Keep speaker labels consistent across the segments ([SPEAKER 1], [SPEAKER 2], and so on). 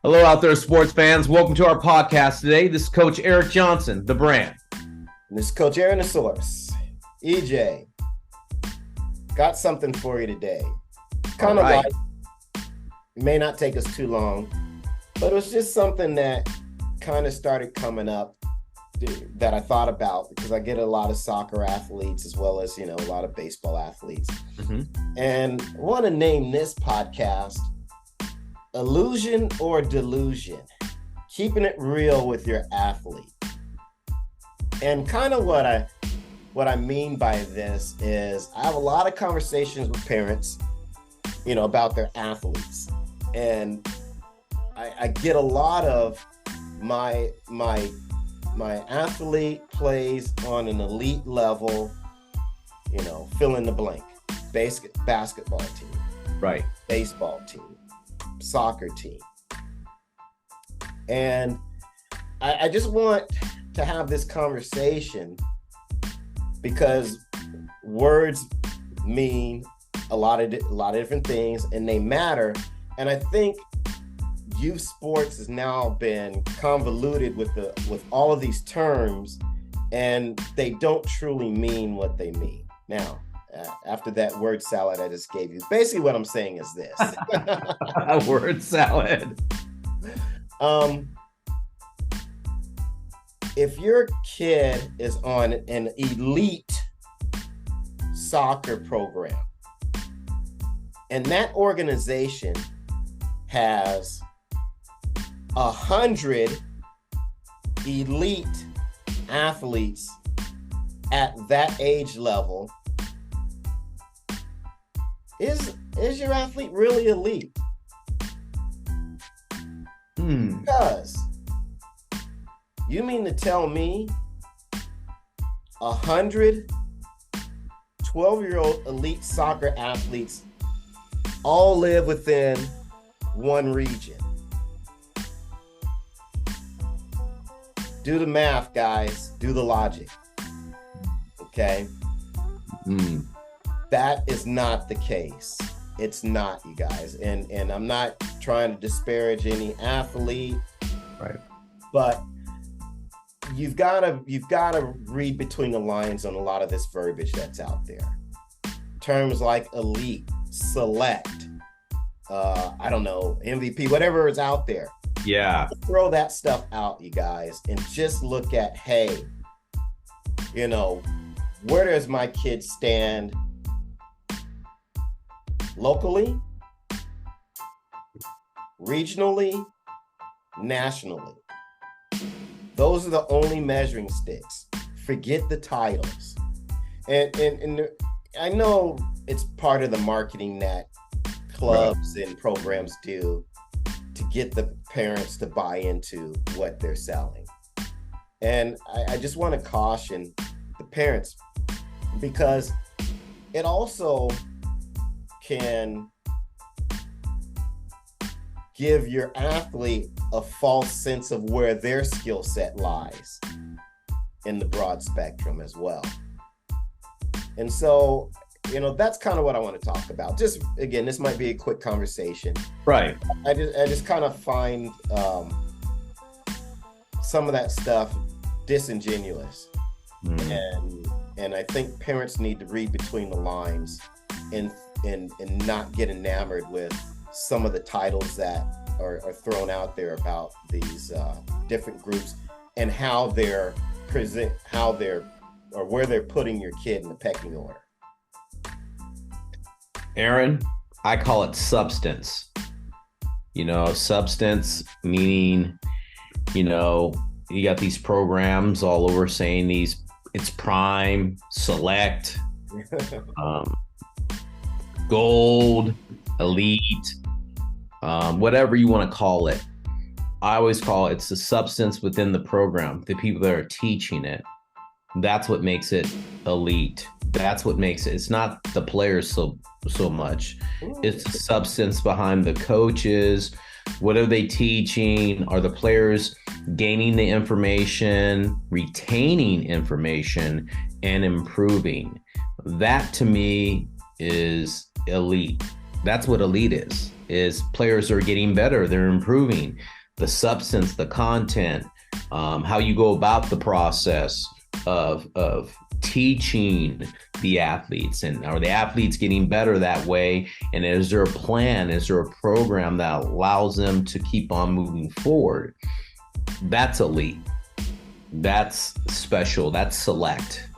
[SPEAKER 1] Hello out there, sports fans. Welcome to our podcast today. This is Coach Eric Johnson, the brand.
[SPEAKER 2] And this is Coach Aaron, the source. EJ, got something for you today. Kind of
[SPEAKER 1] right.
[SPEAKER 2] like, it may not take us too long, but it was just something that kind of started coming up that I thought about because I get a lot of soccer athletes as well as, a lot of baseball athletes. And I want to name this podcast Illusion or Delusion, keeping it real with your athlete. And kind of what I mean by this is I have a lot of conversations with parents, about their athletes. And I get a lot of my athlete plays on an elite level, fill in the blank, basketball team,
[SPEAKER 1] right,
[SPEAKER 2] baseball team, soccer team. And I just want to have this conversation because words mean a lot of different things and they matter. And I think youth sports has now been convoluted with all of these terms, and they don't truly mean what they mean. Now, after that word salad I just gave you, basically what I'm saying is this.
[SPEAKER 1] Word salad.
[SPEAKER 2] If your kid is on an elite soccer program, and that organization has 100 elite athletes at that age level, is your athlete really elite? Because you mean to tell me 100 12-year-old elite soccer athletes all live within one region? Do the math, guys. Do the logic. Okay? That is not the case. It's not, you guys. And I'm not trying to disparage any athlete.
[SPEAKER 1] Right.
[SPEAKER 2] But you've got to read between the lines on a lot of this verbiage that's out there. Terms like elite, select, I don't know, MVP, whatever is out there.
[SPEAKER 1] Yeah.
[SPEAKER 2] Throw that stuff out, you guys, and just look at, hey, where does my kid stand locally, regionally, nationally? Those are the only measuring sticks. Forget the titles. And I know it's part of the marketing that clubs and programs do to get the parents to buy into what they're selling. And I just want to caution the parents, because it also can give your athlete a false sense of where their skill set lies in the broad spectrum as well. And so, that's kind of what I want to talk about. Just, again, this might be a quick conversation.
[SPEAKER 1] Right.
[SPEAKER 2] I just kind of find some of that stuff disingenuous. And I think parents need to read between the lines and not get enamored with some of the titles that are thrown out there about these different groups and how they're where they're putting your kid in the pecking order.
[SPEAKER 1] Aaron, I call it substance. Substance meaning, you got these programs all over saying it's prime, select, gold, elite, whatever you want to call it. I always call it's the substance within the program, the people that are teaching it. That's what makes it elite. That's what makes it. It's not the players so much. It's the substance behind the coaches. What are they teaching? Are the players gaining the information, retaining information, and improving? That to me is elite. That's what elite is players are getting better. They're improving the substance, the content, how you go about the process of teaching the athletes, and are the athletes getting better that way? And is there a plan? Is there a program that allows them to keep on moving forward? That's elite. That's special. That's select.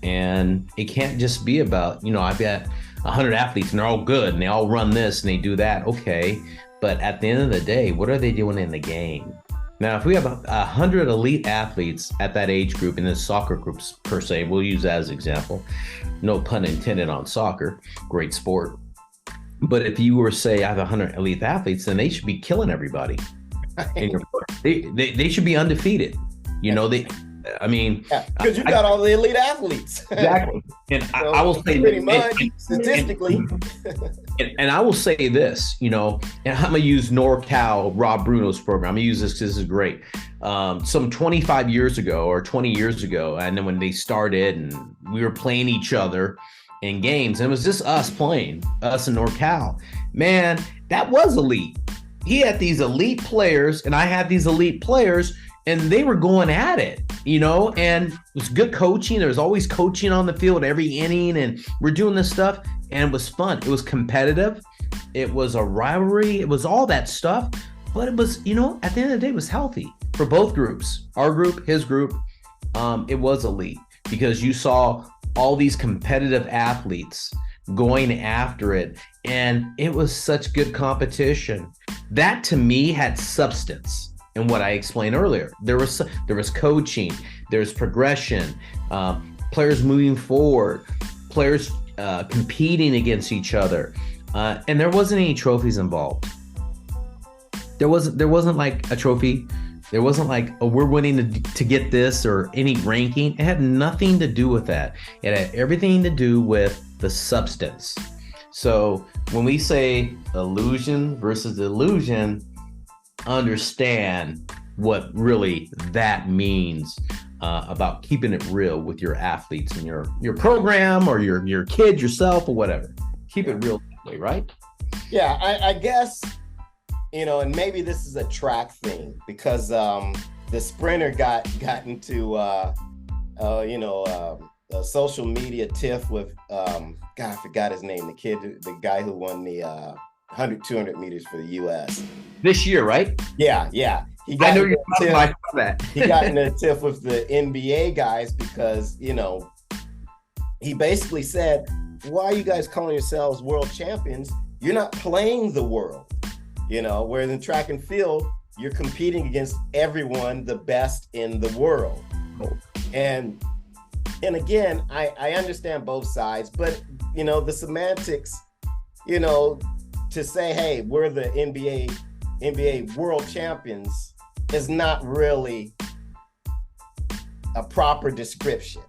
[SPEAKER 1] And it can't just be about, I've got 100 athletes and they're all good and they all run this and they do that. Okay. But at the end of the day, what are they doing in the game? Now, if we have 100 elite athletes at that age group, in the soccer groups per se, we'll use that as an example. No pun intended on soccer, great sport. But if you were to say I have 100 elite athletes, then they should be killing everybody. They should be undefeated.
[SPEAKER 2] Because you got all the elite athletes.
[SPEAKER 1] Exactly. And so I will say
[SPEAKER 2] pretty much statistically.
[SPEAKER 1] And I will say this, and I'm gonna use NorCal Rob Bruno's program. I'm gonna use this because this is great. Some 25 years ago or 20 years ago, and then when they started and we were playing each other in games, and it was just us playing, us in NorCal. Man, that was elite. He had these elite players and I had these elite players, and they were going at it, and it was good coaching. There was always coaching on the field every inning, and we're doing this stuff, and it was fun. It was competitive. It was a rivalry. It was all that stuff, but it was, at the end of the day, it was healthy for both groups, our group, his group. It was elite because you saw all these competitive athletes going after it, and it was such good competition. That to me had substance. And what I explained earlier, there was coaching, there's progression, players moving forward, players competing against each other, and there wasn't any trophies involved. There wasn't like a trophy. There wasn't like, oh, we're winning to get this or any ranking. It had nothing to do with that. It had everything to do with the substance. So when we say illusion versus delusion, understand what really that means about keeping it real with your athletes and your program or your kid, yourself, or whatever. Keep it real, right?
[SPEAKER 2] Yeah, I guess, and maybe this is a track thing because the sprinter got into a social media tiff with God, I forgot his name, the guy who won the 100, 200 meters for the U.S.
[SPEAKER 1] this year, right?
[SPEAKER 2] Yeah. He got in a tiff with the NBA guys because, he basically said, why are you guys calling yourselves world champions? You're not playing the world, whereas in track and field, you're competing against everyone, the best in the world. And again, I understand both sides, but, the semantics, to say, hey, we're the NBA world champions is not really a proper description.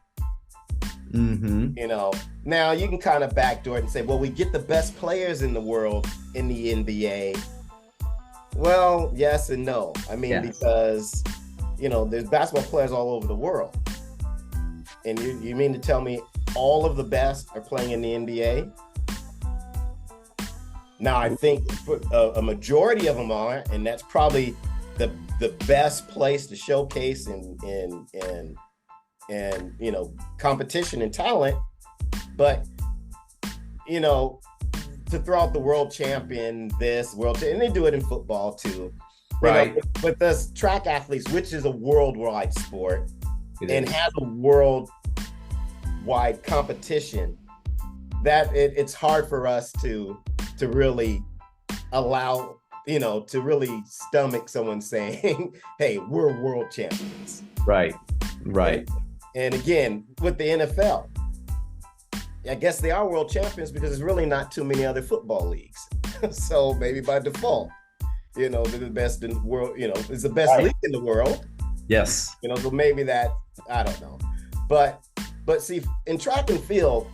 [SPEAKER 1] Mm-hmm.
[SPEAKER 2] Now you can kind of backdoor it and say, well, we get the best players in the world in the NBA. Well, yes and no. I mean, yes. Because, there's basketball players all over the world. And you mean to tell me all of the best are playing in the NBA? Now, I think a majority of them are, and that's probably the best place to showcase and competition and talent. But, to throw out the world champion, and they do it in football too.
[SPEAKER 1] Right.
[SPEAKER 2] With us track athletes, which is a worldwide sport and has a worldwide competition, that it's hard for us to really allow, to really stomach someone saying, hey, we're world champions.
[SPEAKER 1] Right.
[SPEAKER 2] And again, with the NFL, I guess they are world champions because there's really not too many other football leagues. So maybe by default, they're the best in the world, it's the best league in the world.
[SPEAKER 1] Yes.
[SPEAKER 2] So maybe that, I don't know. But see, in track and field,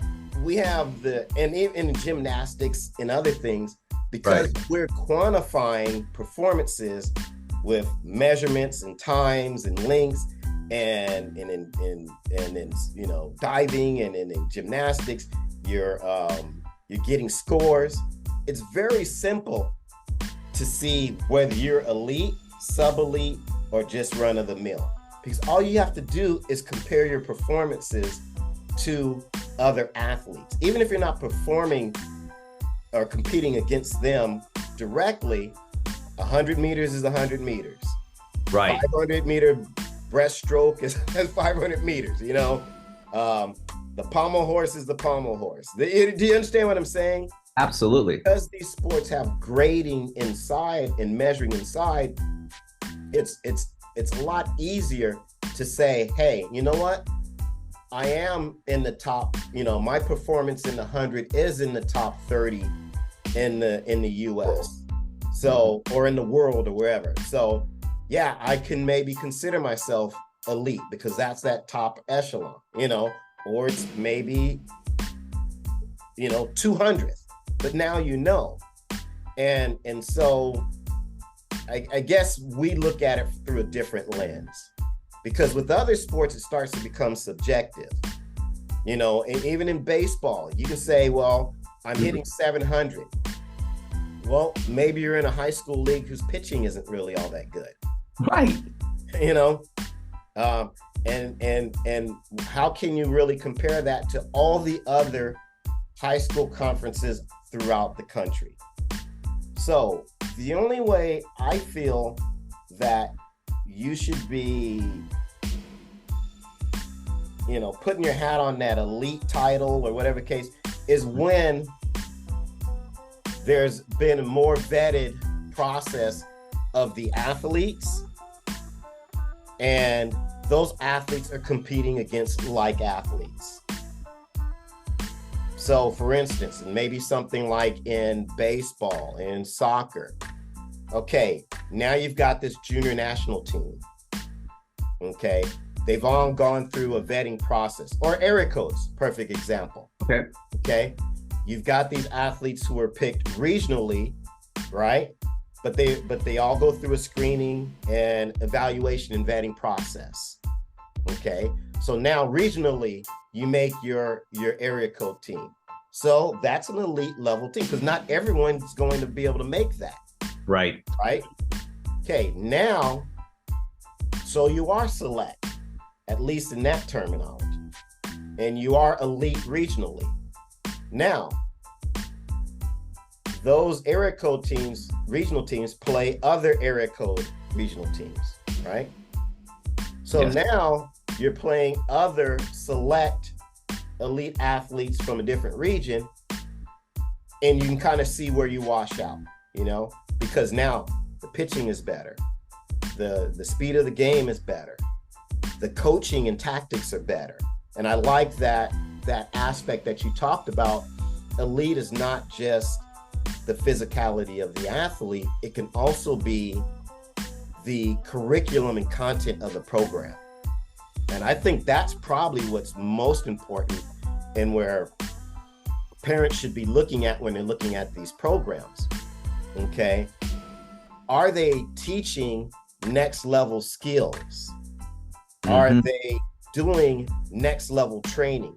[SPEAKER 2] we have and in gymnastics and other things, because we're quantifying performances with measurements and times and lengths and in diving and in gymnastics, you're you're getting scores. It's very simple to see whether you're elite, sub-elite, or just run-of-the-mill. Because all you have to do is compare your performances to other athletes. Even if you're not performing or competing against them directly, 100 meters is 100 meters.
[SPEAKER 1] Right.
[SPEAKER 2] 500-meter breaststroke is 500 meters, you know? The pommel horse is the pommel horse. Do you understand what I'm saying?
[SPEAKER 1] Absolutely.
[SPEAKER 2] Because these sports have grading inside and measuring inside, it's a lot easier to say, hey, you know what? I am in the top, you know, my performance in the 100 is in the top 30 in the US. So, or in the world or wherever. So yeah, I can maybe consider myself elite because that's that top echelon, you know, or it's maybe, you know, 200th, but now you know. And so I guess we look at it through a different lens, because with other sports, it starts to become subjective, you know, and even in baseball, you can say, well, I'm hitting 700. Well, maybe you're in a high school league whose pitching isn't really all that good.
[SPEAKER 1] Right.
[SPEAKER 2] You know, and how can you really compare that to all the other high school conferences throughout the country? So the only way I feel that you should be, you know, putting your hat on that elite title or whatever case is when there's been a more vetted process of the athletes, and those athletes are competing against like athletes. So for instance, maybe something like in baseball and soccer. Okay, now you've got this junior national team. Okay, they've all gone through a vetting process. Or area codes, perfect example. Okay, you've got these athletes who are picked regionally, right? But they all go through a screening and evaluation and vetting process. Okay, so now regionally you make your area code team. So that's an elite level team, because not everyone's going to be able to make that.
[SPEAKER 1] Right.
[SPEAKER 2] Right. Okay, now, so you are select, at least in that terminology, and you are elite regionally. Now, those area code teams, regional teams, play other area code regional teams, right? So
[SPEAKER 1] Yes.
[SPEAKER 2] now you're playing other select elite athletes from a different region, and you can kind of see where you wash out, you know, because now the pitching is better, the speed of the game is better, the coaching and tactics are better. And I like that aspect that you talked about. Elite is not just the physicality of the athlete, it can also be the curriculum and content of the program. And I think that's probably what's most important, and where parents should be looking at when they're looking at these programs. Okay, are they teaching next level skills? Are they doing next level training?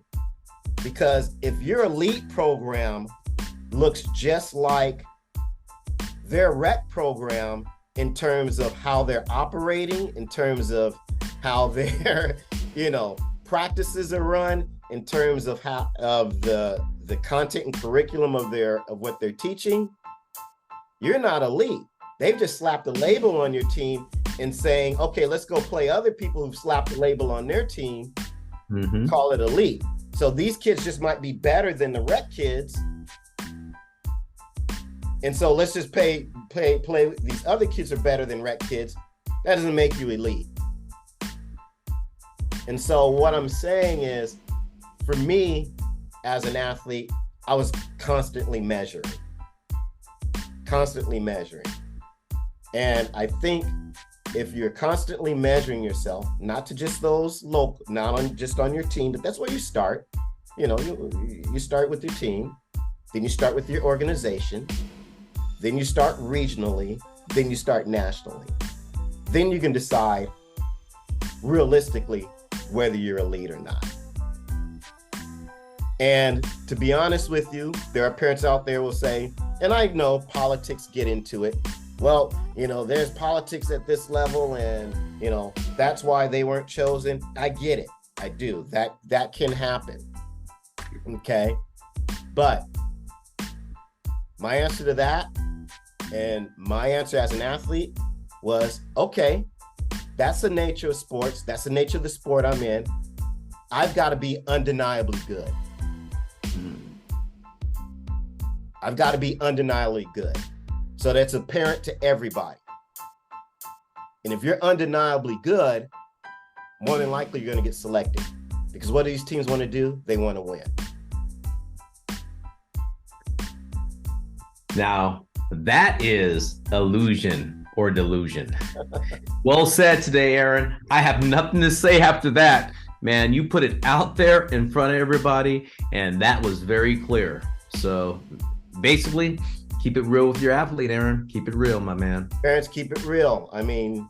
[SPEAKER 2] Because if your elite program looks just like their rec program in terms of how they're operating, in terms of how their, you know, practices are run, in terms of how of the content and curriculum of what they're teaching, you're not elite. They've just slapped a label on your team and saying, okay, let's go play other people who've slapped a label on their team, call it elite. So these kids just might be better than the rec kids. And so let's just play. These other kids are better than rec kids. That doesn't make you elite. And so what I'm saying is, for me as an athlete, I was constantly measuring. And I think if you're constantly measuring yourself, not to just those local, not on just on your team, but that's where you start. You know, you start with your team, then you start with your organization, then you start regionally, then you start nationally. Then you can decide realistically whether you're elite or not. And to be honest with you, there are parents out there will say, and I know politics get into it. Well, there's politics at this level, and that's why they weren't chosen. I get it. I do. That can happen. Okay. But my answer to that, and my answer as an athlete, was, okay, that's the nature of sports. That's the nature of the sport I'm in. I've got to be undeniably good. I've got to be undeniably good. So that's apparent to everybody. And if you're undeniably good, more than likely you're going to get selected. Because what do these teams want to do? They want to win.
[SPEAKER 1] Now, that is illusion or delusion. Well said today, Aaron. I have nothing to say after that. Man, you put it out there in front of everybody, and that was very clear. So basically, keep it real with your athlete, Aaron. Keep it real, my man.
[SPEAKER 2] Parents, keep it real. I mean,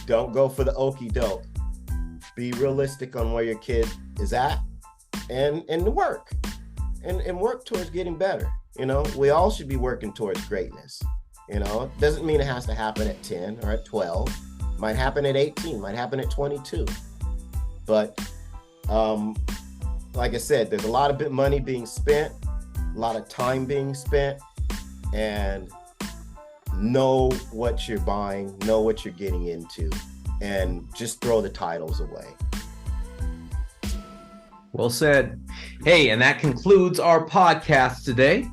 [SPEAKER 2] don't go for the okie doke. Be realistic on where your kid is at, and work towards getting better. We all should be working towards greatness. It doesn't mean it has to happen at 10 or at 12. Might happen at 18, might happen at 22. But like I said, there's a lot of money being spent, a lot of time being spent, and know what you're buying, know what you're getting into, and just throw the titles away.
[SPEAKER 1] Well said. Hey, and that concludes our podcast today.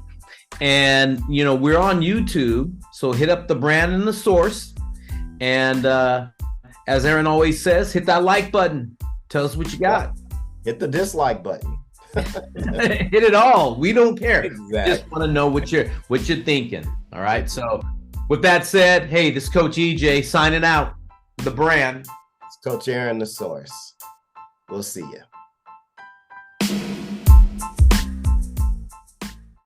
[SPEAKER 1] And, we're on YouTube, so hit up the brand and the source. And as Aaron always says, hit that like button. Tell us what you got.
[SPEAKER 2] Hit the dislike button.
[SPEAKER 1] Hit it all. We don't care.
[SPEAKER 2] Exactly.
[SPEAKER 1] Just want to know what you're thinking. All right. So with that said, hey, this is Coach EJ signing out. The brand.
[SPEAKER 2] It's Coach Aaron, the source. We'll see you.